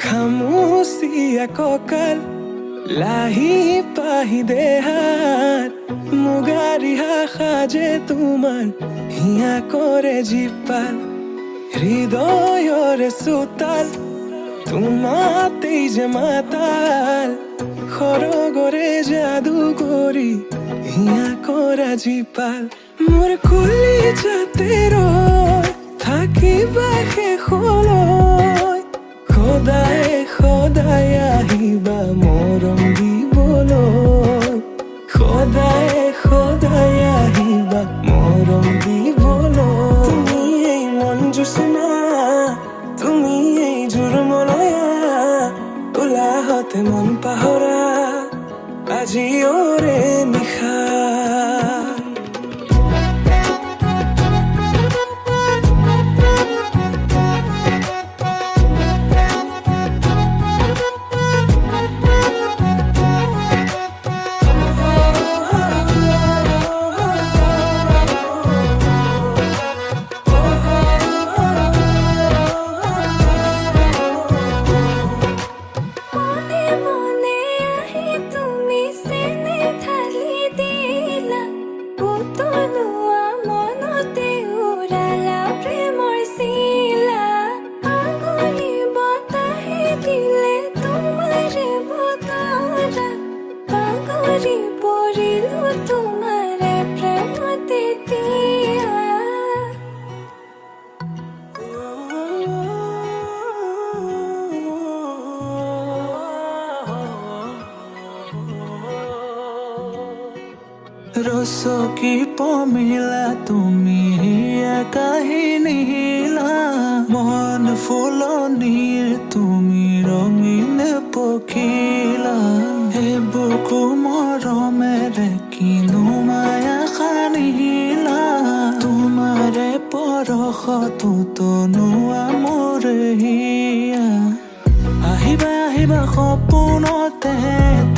খামুচিয়া কঁকাল লাহি পাহি দেহাত মুগাৰি সাজে তোমাৰ হিয়া কৰে জীপাল হৃদয়ৰে চোতাল তোমাতেই যে মাতাল সৰগৰে যাদু কৰি হিয়া কৰা জীপাল মোৰ কুলি যাতে ৰয় থাকিবা শেষলৈ সদায় সদায় আহিবা মৰম দিবলৈ সদায় সদায় আহিবা মৰম দিবলৈ তুমি এই মন জোচনা তুমি এই জোৰমলয়া উলাহতে মন পাহৰা আজি ওৰে নিশা ৰচকী পমিলা তুমি কাহিনী হিলা মন ফুলনিৰ তুমি ৰঙীন পখিলা এই বুকু মৰমেৰে কিনো মায়া সানিলা তোমাৰে পৰশতো তনুৱা মোৰ হিয়া আহিবা আহিবা সপোনতে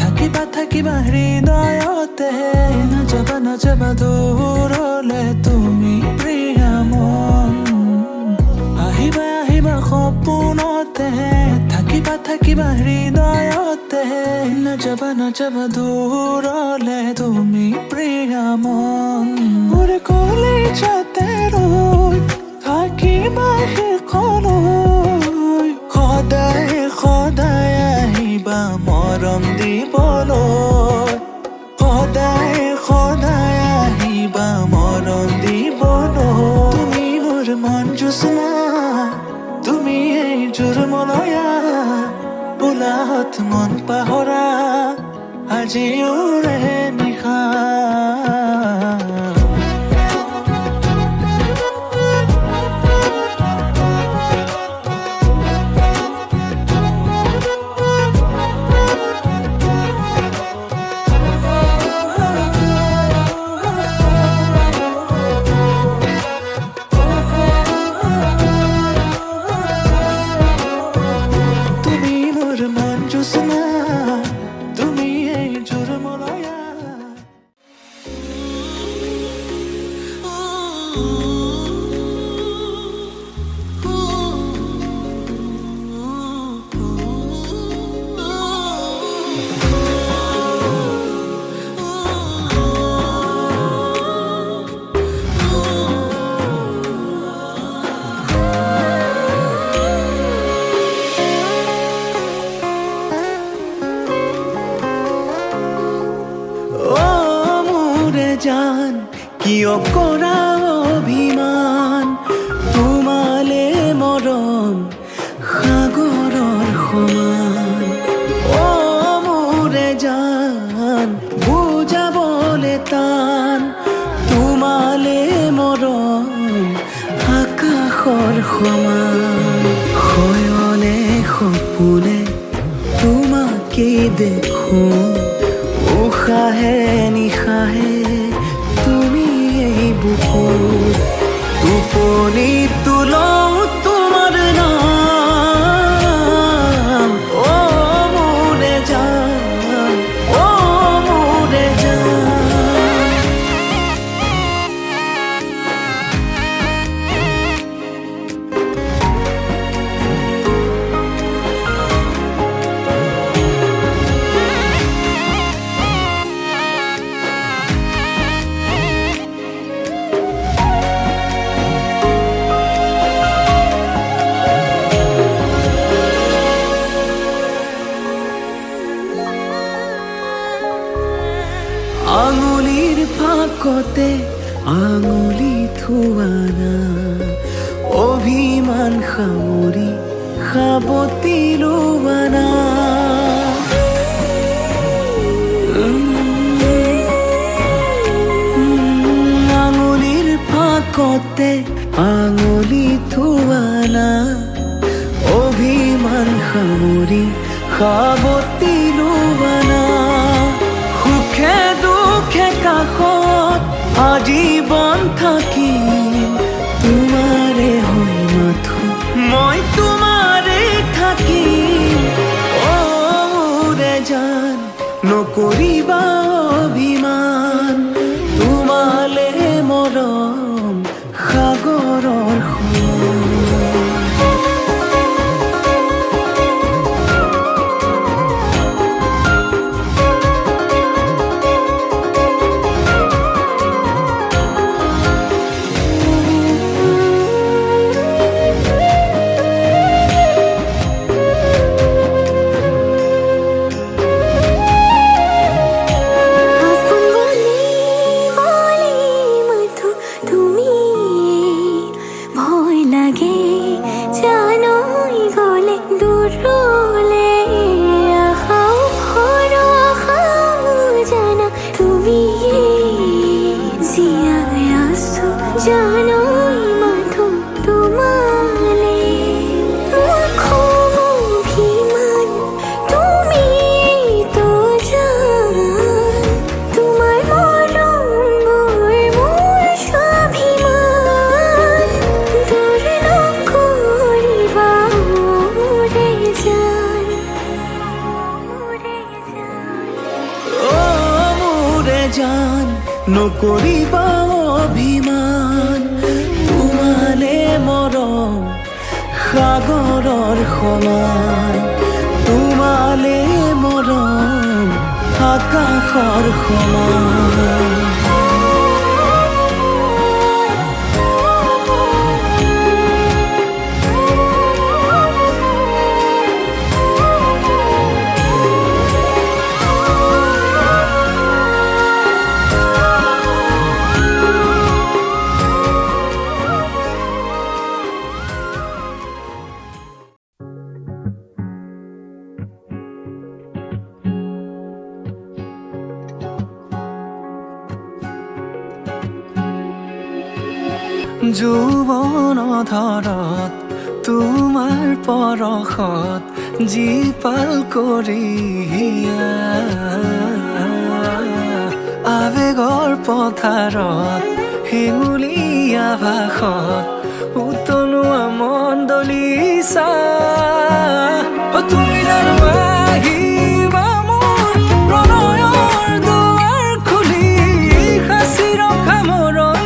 থাকিবা থাকিবা হৃদয়তে নাযাবা নাযাবা দূৰলে তুমি প্ৰিয়া মন আহিবা আহিবা সপোনতে থাকিবা থাকিবা হৃদয়তে নাযাবা নাযাবা দূৰলে তুমি প্ৰিয়া মন মোৰ কলিজাতে ৰৈ থাকিবা শেষলৈ সদায় সদায় আহিবা মৰম দিবলৈ সদায় সদায় আহিবা মৰম দিবলৈ তুমি মোৰ মন জোচনা তুমি এই জোৰমলয়া উলাহত মন পাহৰা আজি ওৰে নিশা জান কিয় কৰা অভিমান তোমালে মৰম সাগৰৰ সমান অ মোৰে জান বুজাবলে টান তোমালে মৰম আকাশৰ সমান শয়নে সপোনে তোমাকে দেখো উশাহে নিশাহে তুমি এই বুকুত টোপনি তুলও তোমাৰ নাম অ মোৰে জান অ আঙুলিৰ ফাকতে আঙুলি থোৱানা অভিমান সামৰি সাবতি লোৱানা আঙুলিৰ ফাকতে আঙুলি থোৱানা অভিমান সামৰি সাবতি লোৱানা সুখে দুখে কাষত আজীৱন থাকিম তোমাৰে হৈ মাথো মই তোমাৰে থাকিম মোৰে জান নকৰিবা অভিমান তোমালে মৰম সাগৰৰ সমান জান নকৰিবা অভিমান তোমালে মৰম সাগৰৰ সমান তোমালে মৰম আকাশৰ সমান যৌৱন ধৰত তোমাৰ পৰশত জীপাল কৰি আৱেগৰ পথাৰত হেঙুলীয়া ভাষত উতলোৱা মন দলিছা তুমি জানো আহিবা মোৰ প্ৰণয়ৰ দুৱাৰ খুলি সাঁচি ৰখা মৰম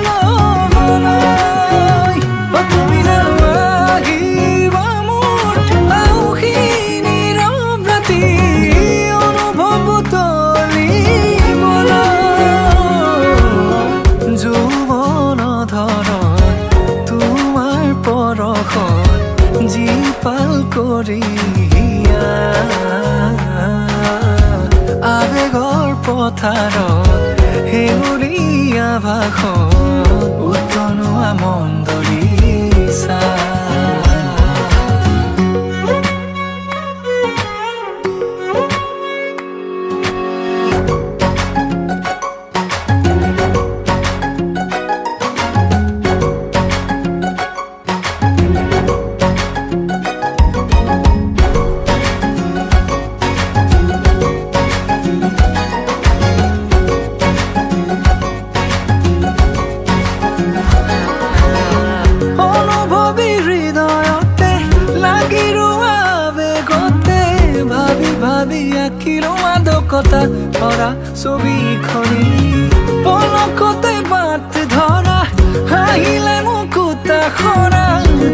জীপাল কৰি আৱেগৰ পথাৰত হেঙুলীয়া ভাষত উতলোৱা মন দলিছা কথা ধৰা ছবিখনি পলকতে বাট ধৰা হাঁহিলে মুকুতা খৰা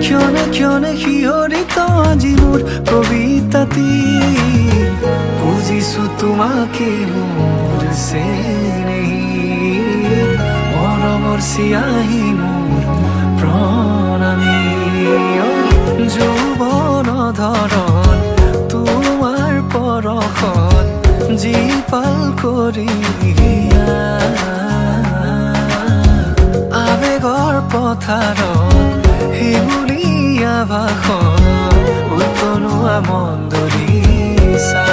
ক্ষণে ক্ষণে শিহৰিত আজি মোৰ কবিতাটি বুজিছো তোমাকে মোৰ চেনেহী মৰমৰ চিয়াহী মোৰ প্ৰণামী যৌৱন ধৰণ তোমাৰ পৰশত জীপাল কৰি পথাৰত হেঙুলীয়া ভাষণ উতলোৱা মন্দৰিছা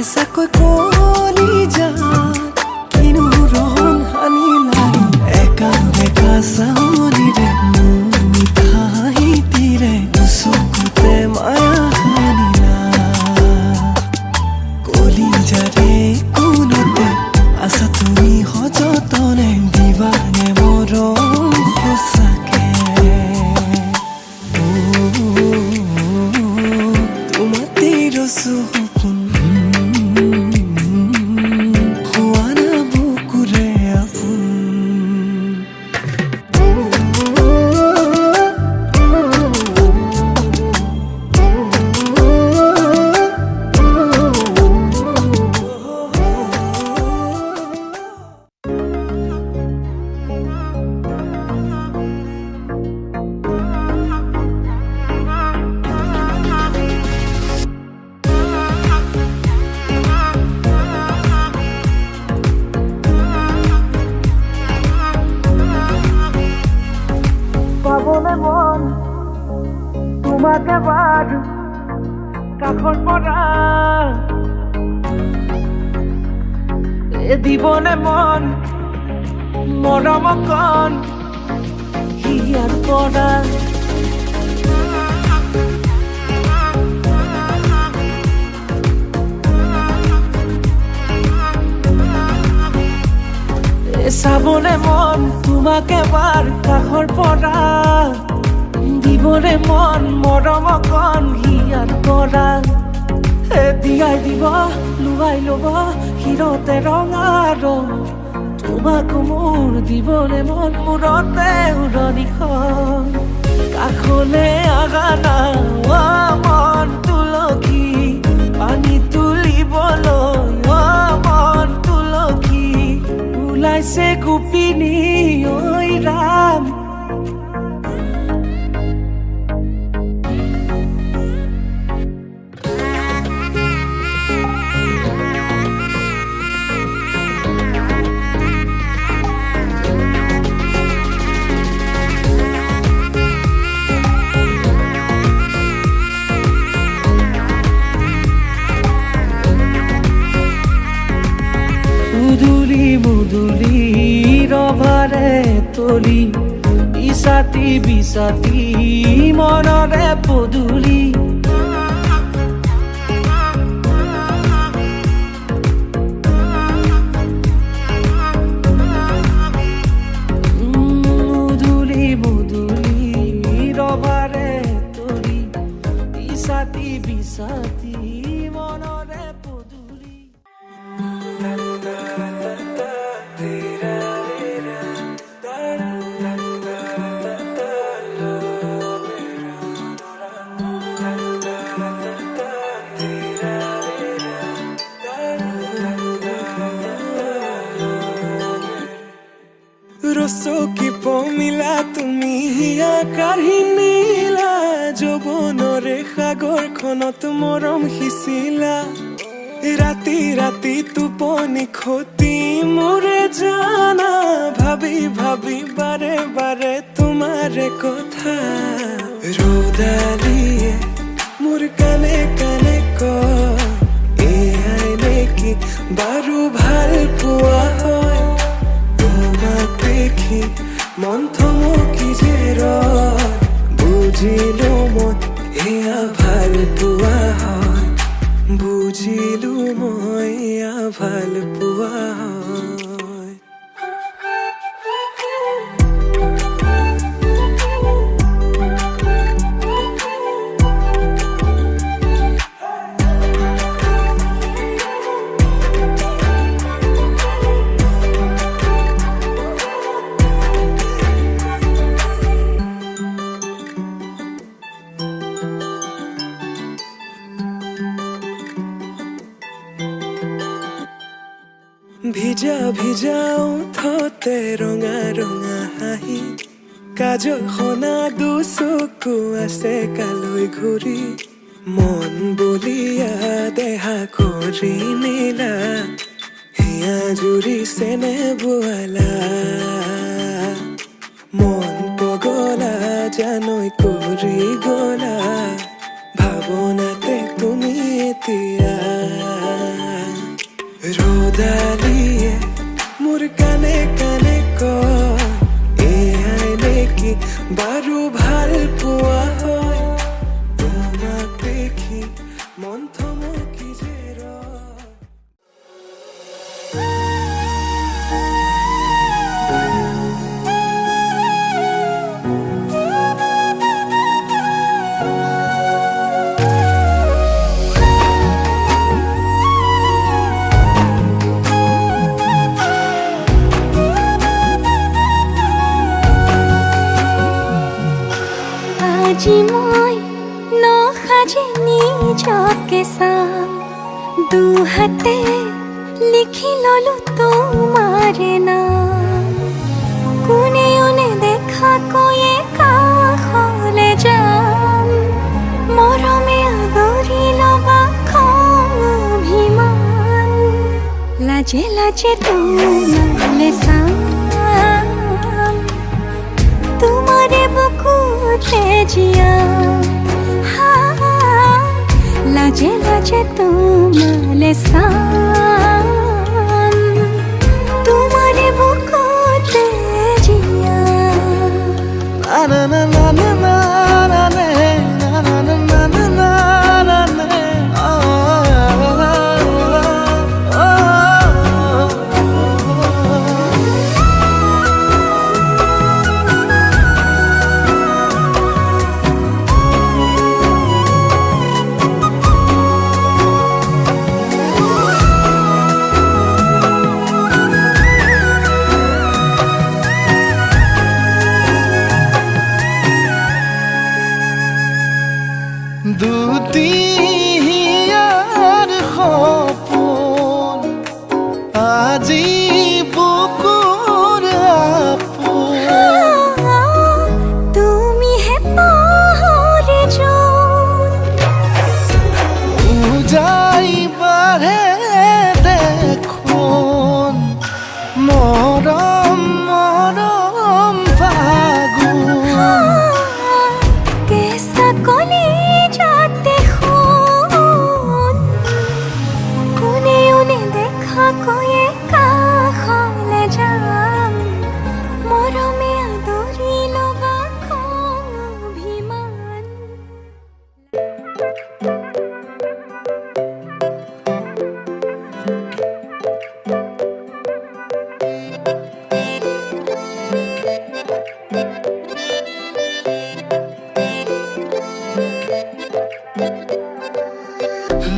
কেঁচাকৈ কলি যাত কিনো ৰং সানিলাই একা বেকা চাউলিৰে মোৰ মিঠা হাঁহিটিৰে চকুতে মায়া সানিলা কলি যাৰে কোনতে আছা তুমি সযতনে দিবানে মৰম সঁচাকে তোমাতেই ৰচো সপোন হোৱা না বুকুৰে আপোন পাবলে মন তোমাকে বাদ কাষৰ পৰা দিবনে মন মৰম কণ হিয়াৰ পৰা চাবলে মন তোমাকে বাৰ কাষৰ পৰা দিবলে মন মৰম কণ হিয়াৰ পৰা দিয়াই দিব লুৱাই ল'ব হিৰতে ৰঙা ৰং তোমাকো মোৰ দিবলে মন মূৰতে উৰণিখন কাষলে আগা না মন তুলসী পানী তুলিবলৈ মন তুলসী ওলাইছে গোপিনী ঐ ৰাম মুদুলি মুদুলি ৰভাৰে তলি ইছাতি বিছাতি মনৰে পদুলি মুদুলি মুদুলি ৰভাৰে তলি ইছাতি বিছাতি মনৰে পদুলি ৰচকি পমিলা তুমি হিয়া কাঢ়ি নিলা যৌৱনৰে সাগৰখনত মৰম সিঁচিলা ৰাতি ৰাতি টোপনি খতি মোৰে জানা ভাবি ভাবি বাৰে বাৰে তোমাৰে কথা ৰ'দালিয়ে মোৰ কানে কানে কয় এয়াই নেকি বাৰু ভাল পোৱা হয় তোমাক দেখি মন থমকি যে ৰয় বুজিলো মই এয়া ভাল পোৱা হয় বুজিলো মই এয়া ভাল পোৱা হয় ভিজা ভিজা ওঠতে ৰঙা ৰঙা হাঁহি কাজল সনা দুচকু আছে কালৈ ঘূৰি মন বলিয়া দেহা কৰি নিলা হিয়া জুৰিছেনে বোৱালা মন পগলা জানৈ কৰি গলা ভাৱনাতে তুমি এতিয়া ৰোদালিয়ে মোৰ কানে কানে কয় এয়াই নেকি বাৰু ভাল পোৱা হয় তোমাক দেখি মন থমকি যে ৰয় আজি মই নসাজে নিজকে চাম দুহাতে লিখি ললো তোমাৰ নাম কোনেও নেদেখাকৈয়ে কাষলে যাম মৰমে আদৰি ল'বা খং অভিমান লাজে লাজে তোমালে চাম তোমারে বুকুতে জিয়া লাজে লাজে তোমালে সাম তোমারে বুকুতে জিয়া না না না না না না না না না না না না না দুটিয়াৰ সপোন আজি বুকুৰ আপোন তুমিহে পাহৰি যোন উজাই বাঢ়ে দেখোন মৰম মৰম ফাগুন কেঁচা কলি যাতে শুন কোনেও নেদেখাকৈয়ে কাষলে যাম মৰমে আদৰি ল'বা খং অভিমান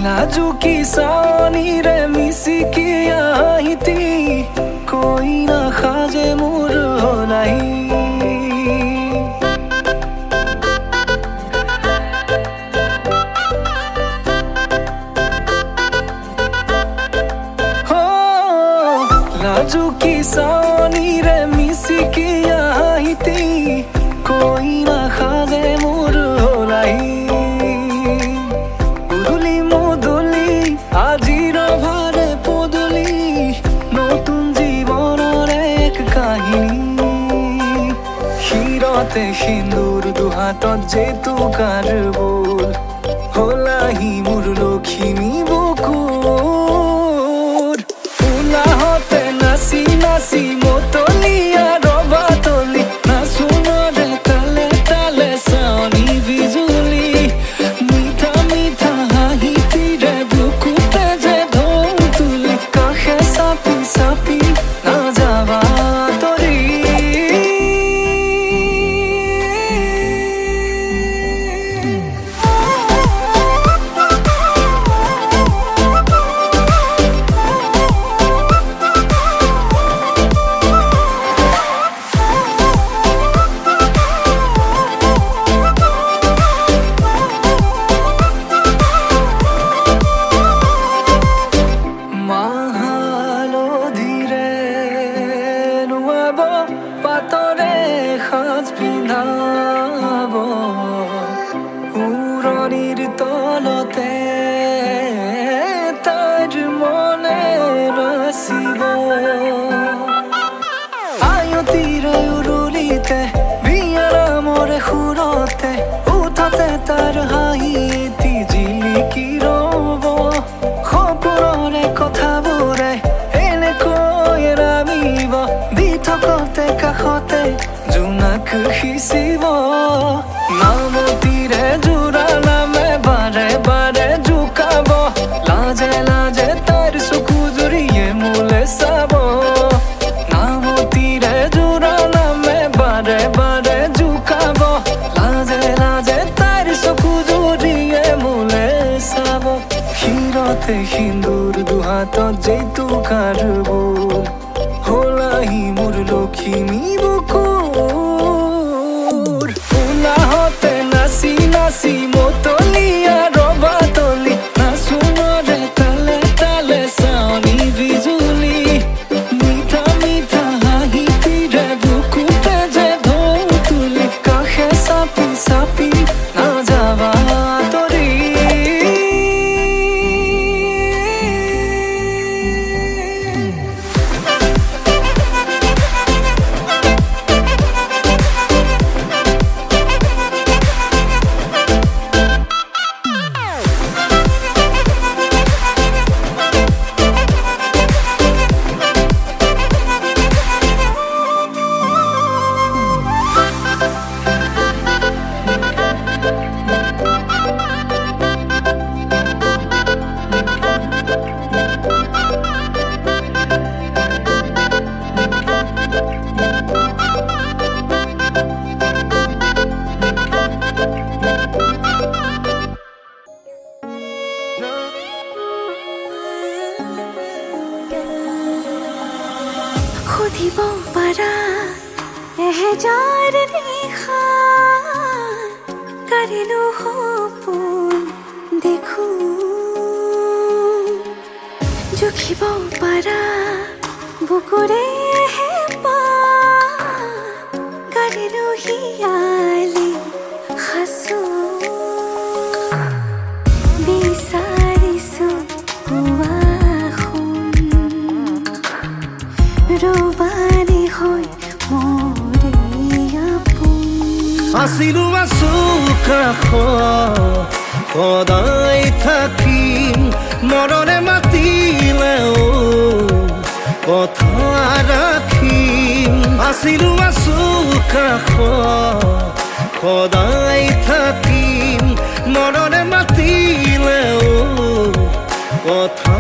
নাজুকি চাৱনিৰে মিচিকি আহিতি কৈ নাখাজে মোৰ নাই নাজুকি চাৱনিৰে মিচিকি আহিতি কৈ নাখাজে মোৰ নাই আজিৰ ভাৰে পদূলি নতুন জীৱনৰ এক কাহিনী শিৰতে সিন্দুৰ দুহাতত জেতুকাৰ বোল হলাহি মোৰ লখিমী বুকুৰ উলাহতে নাচি নাচি মতলীয়া ৰবা তলি নাচোনৰে তালে তালে চাৱনি বিজুলি মিঠা মিঠা হাঁহিতিৰে বুকুতে যে ঢৌ তুলি কাষে চাপি চাপি নাযাবা তৰি বাহিৰতে সিন্দুৰ দুহাতত জেতুকাৰ বোল হলাহি মোৰ লখিমী বুকুৰ উলাহতে নাচি নাচি মতলীয়া ৰবাতলি নাচোনৰে তালে তালে চাৱনি বিজুলি মিঠা মিঠা হাঁহিটিৰে বুকুতে যে ঢৌ তুলি কাষে চাপি চাপি নাযাবা আঁতৰি সুধিব পাৰা এহেজাৰ নিশা কাৰিলো সপোন দেখো জুখিব পাৰা বুকুৰে হেঁপাহ কাৰিলো হিয়ালি সাঁচো বিচাৰিছো ৰবানী হৈ মৰে আপোন আছিলো আছো কাষত সদায় থাকিম মৰণে মাতিলেও কথা ৰাখিম আছিলো আছো কাষত সদায় থাকিম মৰণে মাতিলেও কথা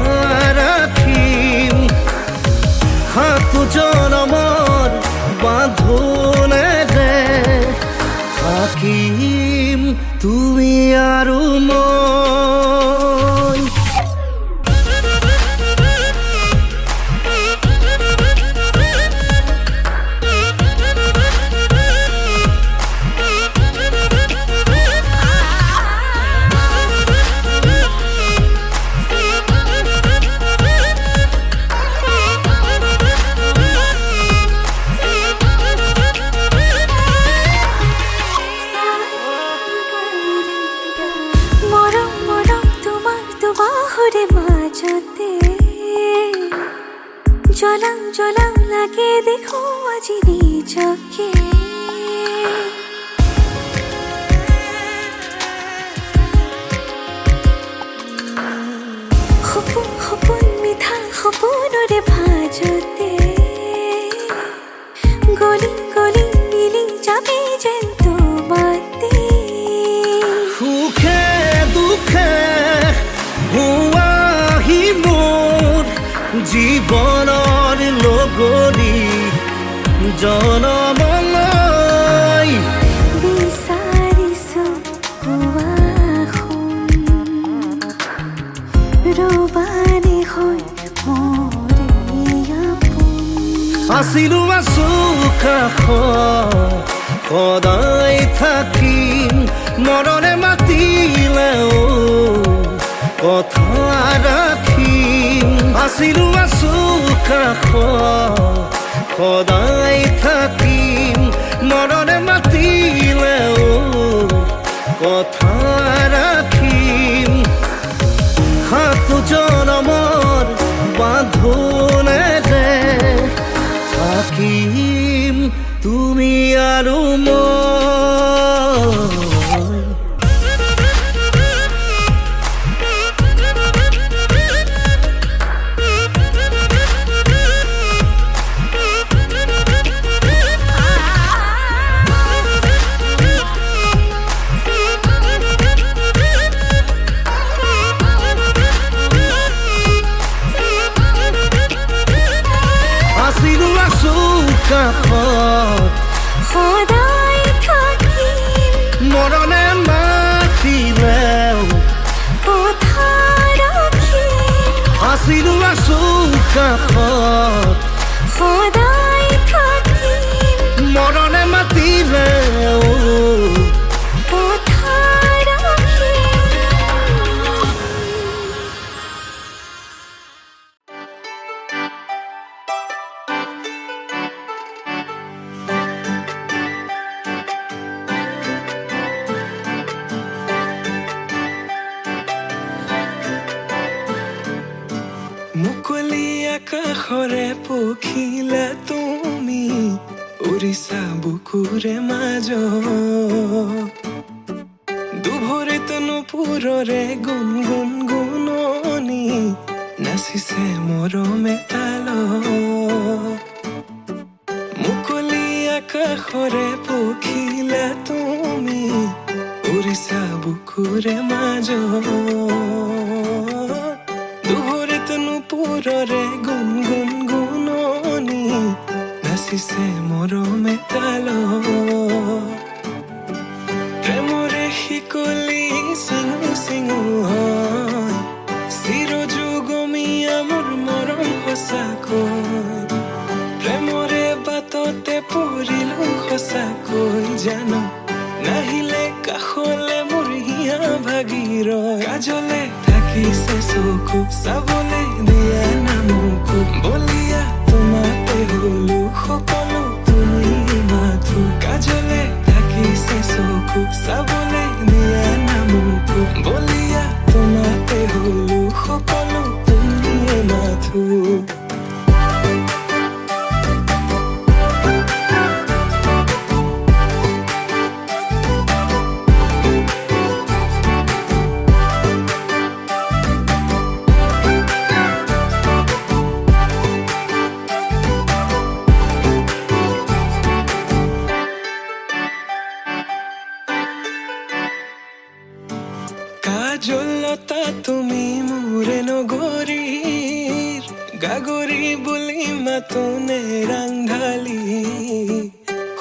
ৰাখিম সাতো জনমৰ বাঁধোনেৰে থাকিম তুমি আৰু মই জলাং জলাং লাগে দেখো আজি নিজকে সপোন সপোন মিঠা সপোনৰে ভাজতে গলি গলি মিলি যাবি যেন তোমাতে সুখে দুখে হুৱাহি মোৰ জীৱনৰ লগৰী জনমলৈ বিচাৰিছো ৰবানী হৈ মৰে আপোন আছিলো আছো কাষত সদায় থাকিম মৰণে মাতিলেও কথা ৰাখিম আছিলো আছো কাষত সদায় থাকিম মৰণে মাতিলেও কথা ৰাখিম সাতো জনমৰ বাঁধোনেৰে থাকিম তুমি আৰু মই কাষত সদায় থাকিম মৰণে মাতিলেও কথা ৰাখিম চুকাপত সদায় থাকিম মৰণে মাতিলে কথা ৰাখিম মুকলি আকাশৰে পখিলা তুমি উৰিষা বুকুৰে মাজ দুভৰিত নুপুৰৰে গুণ গুণ গুণনি নাচিছে মৰমে তাল মুকলি আকাশৰে পখিলা তুমি উৰিষা বুকুৰে মাজ দুহৰিত নুপুৰৰে গুণ গুণ গুণনি নাচিছে মৰমে তাল প্ৰেমৰে শিকলি চিঙু চিঙু হয় চিৰযুগমীয়া মোৰ মৰম সঁচাকৈ প্ৰেমৰে বাটতে পৰিলো সঁচাকৈ জানো নাহিলে কাষলে মোৰ হিয়া ভাগিৰ কাজলে থাকিছে চকু চাবলে দিয়া নামকো বলিয়া তোমাতে হলো সকলো তুমি মাথো কাজলে থাকিছে চকু চাবলে দিয়া নামকো বলিয়া তোমাতে হলো সকলো তুমি মাথো কাজলতা তুমি মোৰে নগৰীৰ গাগৰি বুলি মাতোনে ৰাংঢালি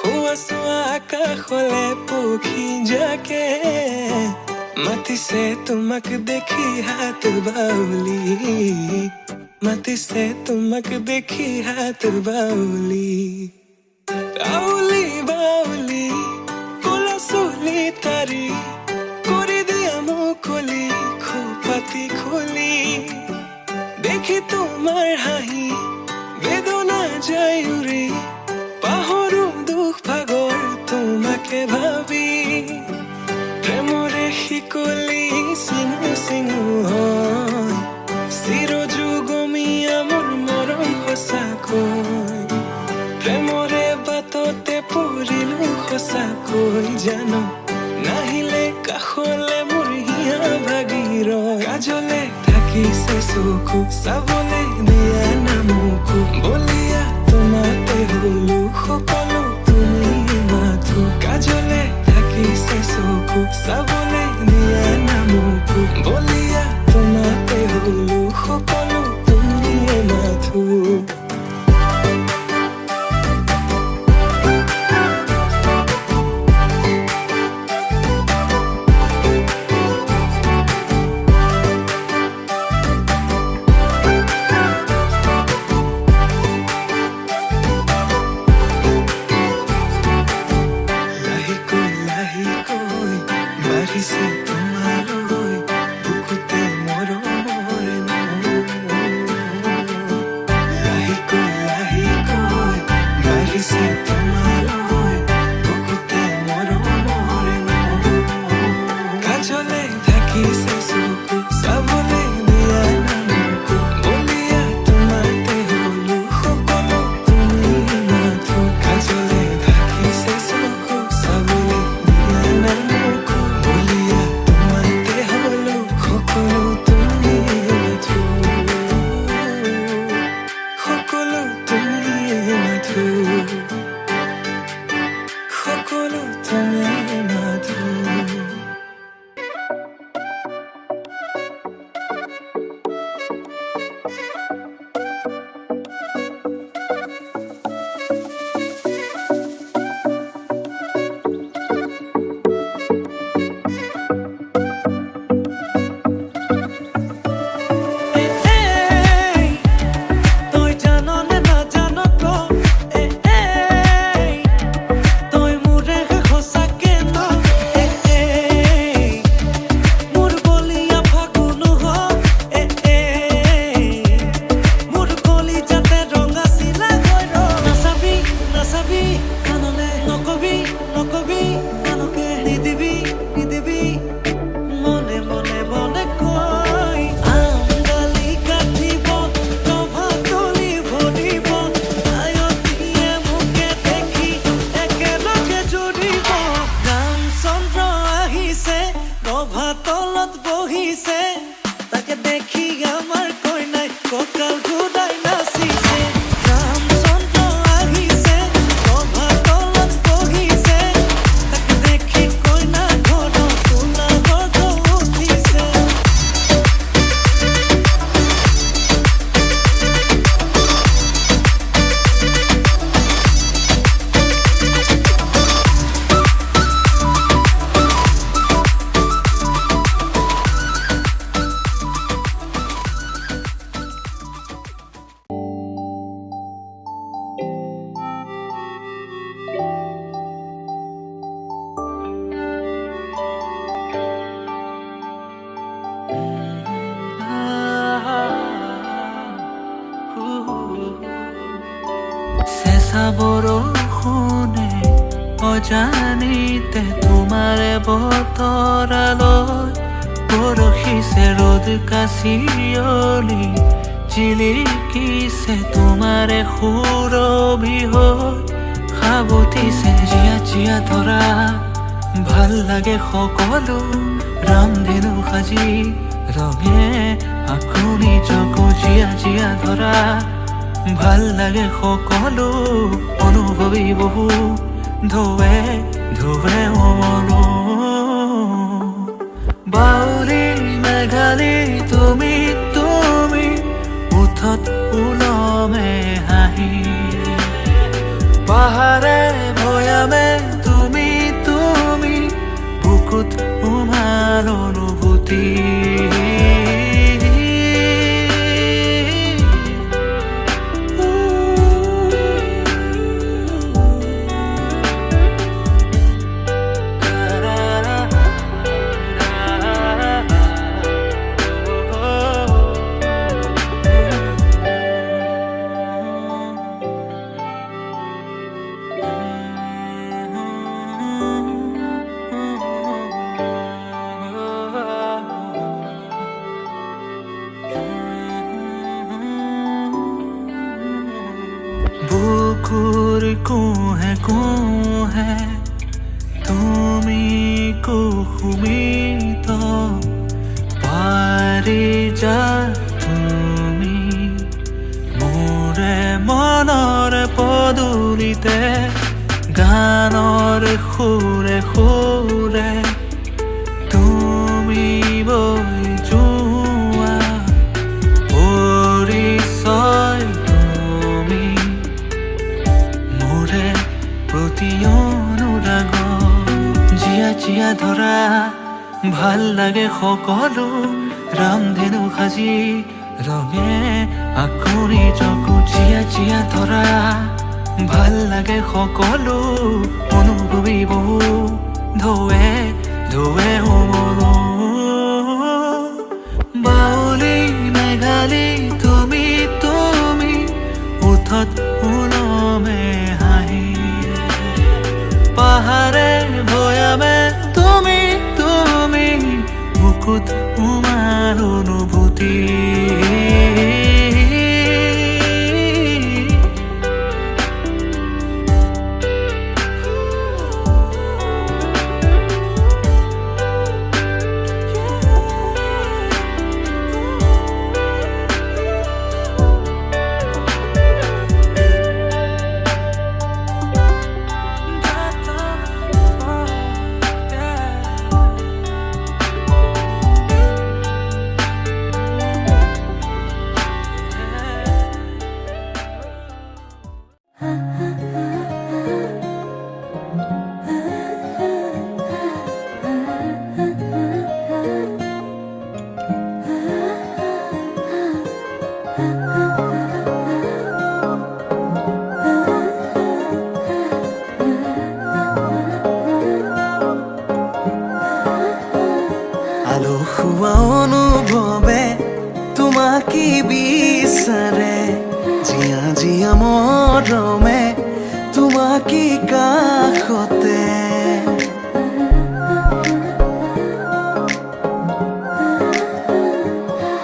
হোৱা চোৱা আকাশলে পক্ষী যাকে মাতিছে তোমাক দেখি হাত বাউলি মাতিছে তোমাক দেখি হাত বাউলি আউলি বাউলি কলা চুলি তাৰি কৰি দিয়া মুকলি খোপাতি খুলি দেখি তোমাৰ হাঁহি বেদনা যায় উৰি পাহৰো দুখ ভাগৰ তোমাকে ভাবি প্ৰেমৰে শিকলি চিঙু চিঙু হয় চিৰযুগমীয়া মোৰ মৰম সঁচাকৈ প্ৰেমৰে বাটতে পৰিলো সঁচাকৈ জানো নাহিলে কাষলে মোৰ হিয়া ভাগিৰ কাজলে থাকিছে চকু চাবলে দিয়া নামকো বলিয়া তোমাতে হলো সকলো তুমি মাথো কাজলে থাকিছে চকু চাবলে দিয়া নামকো বলিয়া তোমাতে হলো সকলো তুমি মাথো বাঢ়িছে তোমালৈ বুকুতে মৰমৰ লাহেকৈ লাহেকৈ বাঢ়িছে তোমালৈ বুকুতে মৰমৰ কাজলে থাকিছে চকু চাবলে দিয়া নামকো বলিয়া তোমাতে হলো সকলো তুমি মাথো কাজলে থাকিছে চকু চাবলে দিয়া নামকো বলিয়া তোমাতে হলো সকলো তুমি মাথো সকলো তুমি মাথো সকলো তুমি মাথো বৰষুণে অজানিতে তোমাৰে বতৰালৈ বৰষিছে ৰ'দ কাচিয়লি জিলিকিছে তোমাৰে সুৰভি হৈ সাৱটিছে জীয়া জীয়া ধৰা ভাল লাগে সকলো ৰামধেনু সাজি ৰঙে আকৌ নিজকো জীয়া জীয়া ধৰা ভাল লাগে সকলো অনুভৱী বহু ধোৱে ধোৱে মনো বাউলী মেঘালী তুমি তুমি উঠত ওলমে হাঁহি পাহাৰে ভৈয়ামে তুমি তুমি বুকুত উমাল অনুভূতি বুকুৰ কুহে কুহে তুমি কুসুমিত পাৰি যা তুমি মোৰে মনৰ পদূলিতে গানৰ সুৰে সুৰে তুমি বৈ যোৱা পৰিচয় প্ৰতি অনুৰাগ জীয়া জীয়া ধৰা ভাল লাগে সকলো ৰামধেনু সাজি ৰঙে আকৌ নিজকো জীয়া জীয়া ধৰা ভাল লাগে সকলো অনুভৱী বহু ধোৱে ধোৱে মনো বাউলী মেঘালী তুমি তুমি উঠত ওলমে হাঁহি পাহাৰে ভৈয়ামে তুমি তুমি বুকুত উমাল অনুভূতি আলসুৱা অনুভৱে তোমাকে বিচাৰে জীয়া জীয়া মৰমে তোমাকে কাষতে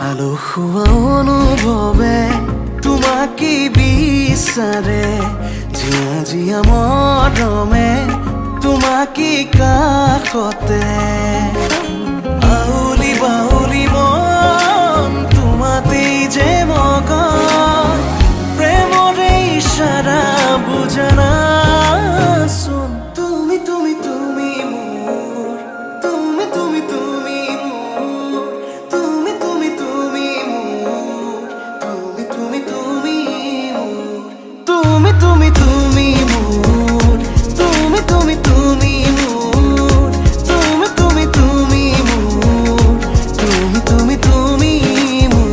আলসুৱা অনুভৱে তোমাকে বিচাৰে জীয়া জীয়া মৰমে তোমাকে কাষতে বাউলি বাউলি মন তোমাতেই যে মগন প্ৰেমৰে ইশাৰা বুজানাচোন তুমি তুমি তুমি মোৰ তুমি তুমি তুমি মোৰ তুমি তুমি তুমি মোৰ তুমি তুমি তুমি মোৰ তুমি তুমি তুমি মোৰ তুমি তুমি তুমি মোৰ তুমি তুমি তুমি মোৰ তুমি তুমি তুমি মোৰ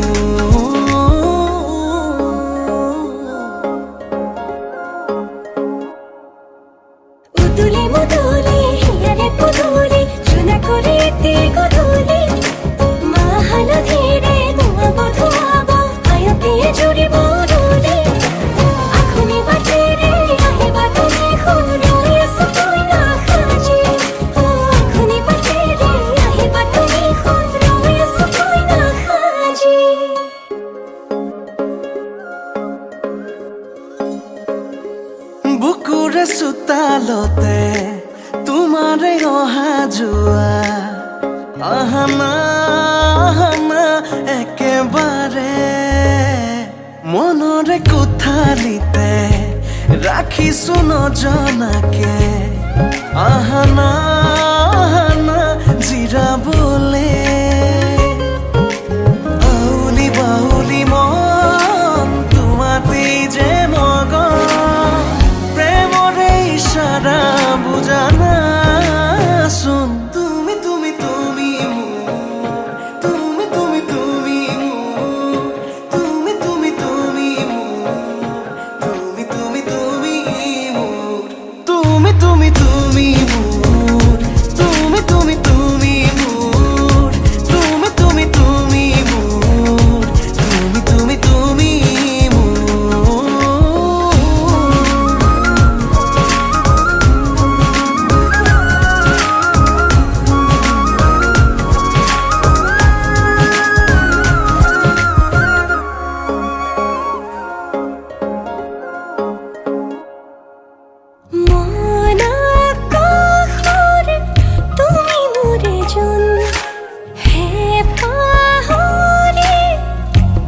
মোৰে চোতালতে তোমাৰে অহা যোৱা আহানা একেবাৰে মনৰে কোঠালিতে ৰাখিছো নজনাকে আহানা জিৰাবলে আউলি বাউলি মন তোমাতে যে মগন প্ৰেমৰে ইশাৰা বুজানা চোন তুমি তুমি তুমি মোৰ তুমি তুমি তুমি মোৰ তুমি তুমি তুমি মোৰ তুমি তুমি তুমি মোৰ তুমি তুমি তুমি মোৰ তুমি তুমি তুমি মোৰ তুমি তুমি তুমি মোৰ তুমি তুমি তুমি মোৰ মন আকাশৰ তুমি মোৰে জোন হে পাহৰি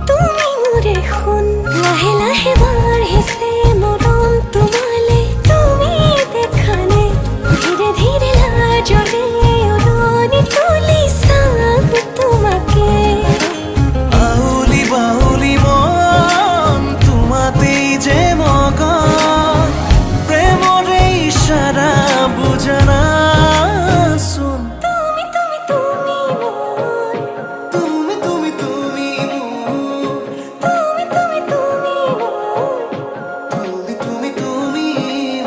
তুমি মোৰে সোণ লাহে লাহে বাঢ়িছে মৰম তোমালে তুমি দেখা নাই ধীৰে ধীৰে লাজৰে উৰণি তুলি চাম তোমাকে আউলি বাউলি মন তোমাতেই যে মগন প্ৰেমৰে ইশাৰা বুজানা চোন তুমি তুমি তুমি মোৰ তুমি তুমি তুমি মোৰ তুমি তুমি তুমি মোৰ তুমি তুমি তুমি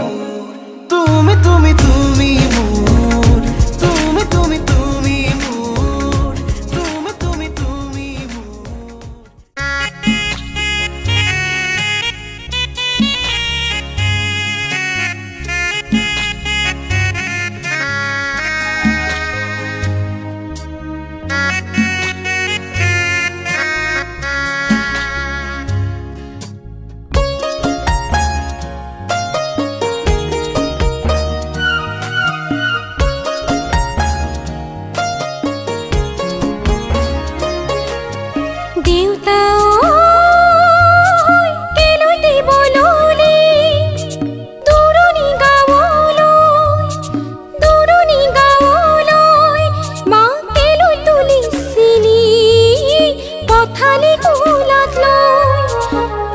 মোৰ তুমি তুমি তুমি মোৰ তুমি তুমি তুমি মোৰ তুমি তুমি তুমি মোৰ দেউতা ঐ কেলৈ দিবলৈ দূৰণি গাঁৱলৈ মা কেলৈ তুলিছিলি পথালি কোলাত লৈ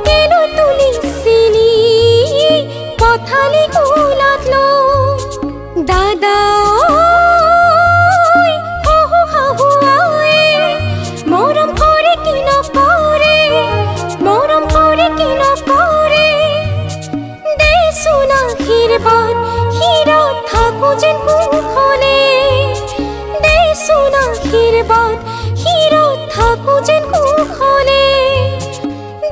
কেলৈ তুলিছিলি পথালি কোলাত লৈ দাদা ঐ শহু শাহু আই মৰম কৰে কি নকৰে মৰম কৰে কি নকৰে দেচোন আশীৰ্বাদ শিৰত থাকো যেন কুশলে দেচোন আশীৰ্বাদ শিৰত থাকো যেন কুশলে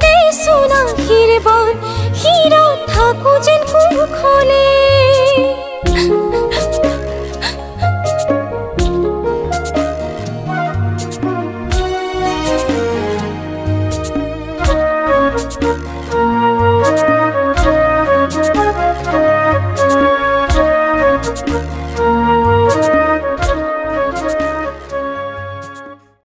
দেচোন আশীৰ্বাদ শিৰত থাকো যেন কুশলে